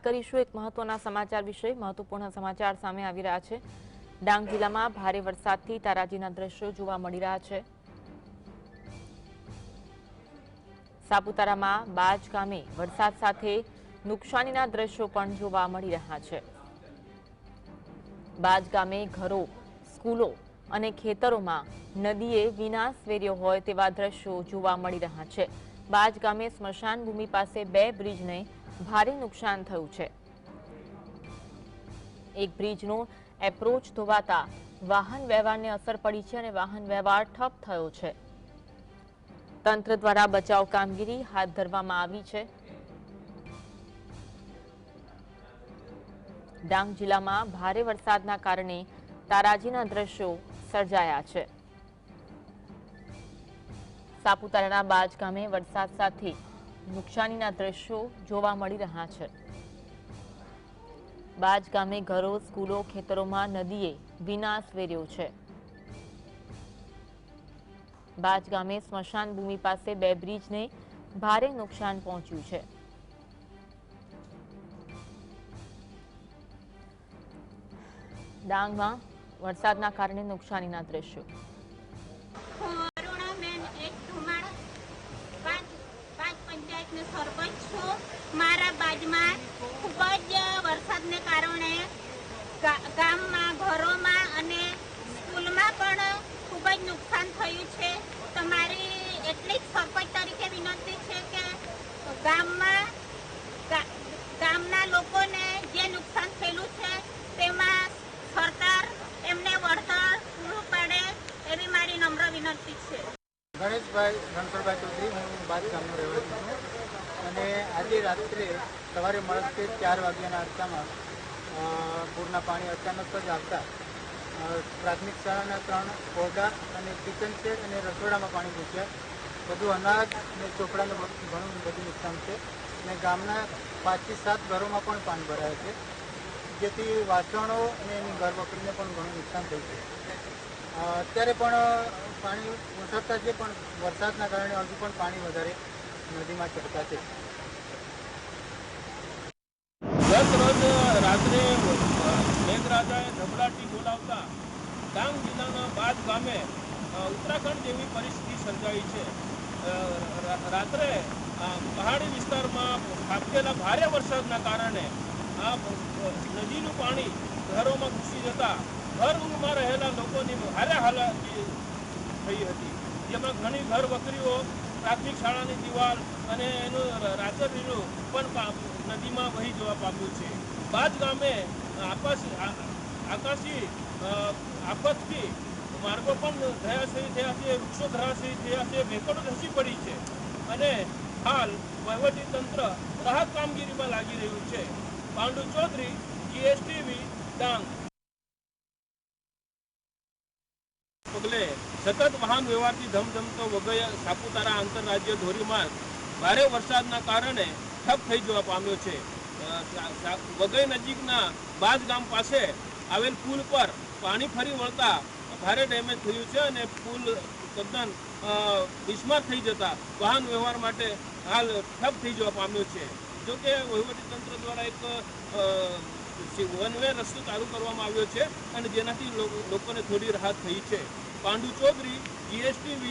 કરીશું એક મહત્વના સમાચાર વિશે। મહત્વપૂર્ણ સમાચાર સામે આવી રહ્યા છે। ડાંગ જિલ્લામાં ભારે વરસાદથી તારાજીના દ્રશ્યો જોવા મળી રહ્યા છે। સાપુતારામાં બાજ ગામે વરસાદ સાથે નુકસાનીના દ્રશ્યો પણ જોવા મળી રહ્યા છે। બાજ ગામે ઘરો, સ્કૂલો અને ખેતરોમાં નદીએ વિનાશ વેર્યો હોય તેવા દ્રશ્યો જોવા મળી રહ્યા છે। બાજ ગામે સ્મશાન ભૂમિ પાસે 2 બ્રિજને ભારે નુકસાન થયું છે। એક બ્રિજનો એપ્રોચ ધોવાતા વાહન વ્યવહારને અસર પડી છે અને વાહન વ્યવહાર ઠપ થયો છે। તંત્ર દ્વારા બચાવ કામગીરી હાથ ધરવામાં આવી છે। ડાંગ જિલ્લામાં ભારે વરસાદના કારણે તારાજીના દ્રશ્યો સર્જાયા છે। સાપુતારાના બાજ ગામે વરસાદ સાથે નુકસાનીના દ્રશ્યો જોવા મળી રહ્યા છે। બાજ ગામે ઘરો, સ્કૂલો, ખેતરોમાં નદીએ વિનાશ વેર્યો છે। બાજ ગામે સ્મશાન ભૂમિ પાસે 2 બ્રિજને ભારે નુકસાન પહોંચ્યું છે। ડાંગમાં વરસાદના કારણે નુકસાનીના દ્રશ્યો। સરપંચ છું। મારા બાજમાં ખૂબ જ વરસાદને કારણે ગામમાં, ઘરોમાં અને સ્કૂલમાં પણ ખૂબ જ નુકસાન થયું છે। તમારી એટલી જ સરપંચ તરીકે વિનંતી છે કે ગામના લોકોને જે નુકસાન થયેલું છે તેમાં સરકાર એમને વળતર પૂરું પાડે એવી મારી નમ્ર વિનંતી છે। ગણેશભાઈ રણછોડભાઈ ચૌધરી, હું બાજ ગામનો રહેવાસી છું અને આજે રાત્રે સવારે મળે 4 વાગ્યાના અરસામાં પૂરના પાણી અચાનક જ આવતા પ્રાથમિક શાળાના 3 ઓરડા અને કિચન શેડ અને રસોડામાં પાણી ઘૂસ્યા। બધું અનાજ અને ચોપડાનું ઘણું બધું નુકસાન છે અને ગામના 5 થી 7 ઘરોમાં પણ પાણી ભરાયા છે, જેથી વાસણો અને એની ઘર વખરીને પણ ઘણું નુકસાન થયું છે। અત્યારે પણ પાણી ઓસરતા છે, પણ વરસાદના કારણે હજુ પણ પાણી વધારે નદીમાં ચડતા છે। ગત રોજ રાત્રે મેઘરાજાએ ધબડાટી બોલાવતા ડાંગ જિલ્લાના બાજ ગામે ઉત્તરાખંડ જેવી પરિસ્થિતિ સર્જાઈ છે। રાત્રે પહાડી વિસ્તારમાં ખાબકેલા ભારે વરસાદના કારણે આ નદીનું પાણી ઘરોમાં ઘૂસી જતા ઘરમાં રહેલા લોકોની ભારે હાલાકી થઈ હતી, જેમાં ઘણી ઘર વકરીઓ, પ્રાથમિક શાળાની દિવાલ અને એનું રાચરનું પણ નદીમાં વહી જવા પામ્યું છે। બાજ ગામે આકાશી આફતથી માર્ગો પણ ધરાશયી થયા છે, વૃક્ષો ધરાશયી થયા છે, ભેંકડો ધસી પડી છે અને હાલ વહીવટી તંત્ર રાહત કામગીરીમાં લાગી રહ્યું છે। પાંડુ ચૌધરી, GSTV, ડાંગ। પગલે સતત વાહન વ્યવહારથી ધમધમતો વઘઈ સાપુતારા આંતરરાજ્ય ધોરીમાર્ગ ભારે વરસાદના કારણે ઠપ થઈ જવા પામ્યો છે। વઘઈ નજીકના બાજ ગામ પાસે આવેલ પુલ પર પાણી ફરી વળતા ભારે ડેમેજ થયું છે અને પુલ તદ્દન બિસ્માર થઈ જતા વાહન વ્યવહાર માટે હાલ ઠપ થઈ જવા પામ્યો છે। જોકે વહીવટીતંત્ર દ્વારા એક વન વે રસ્તો ચાલુ કરવામાં આવ્યો છે અને જેનાથી લોકોને થોડી રાહત થઈ છે। પાંડુ ચૌધરી, GSTV।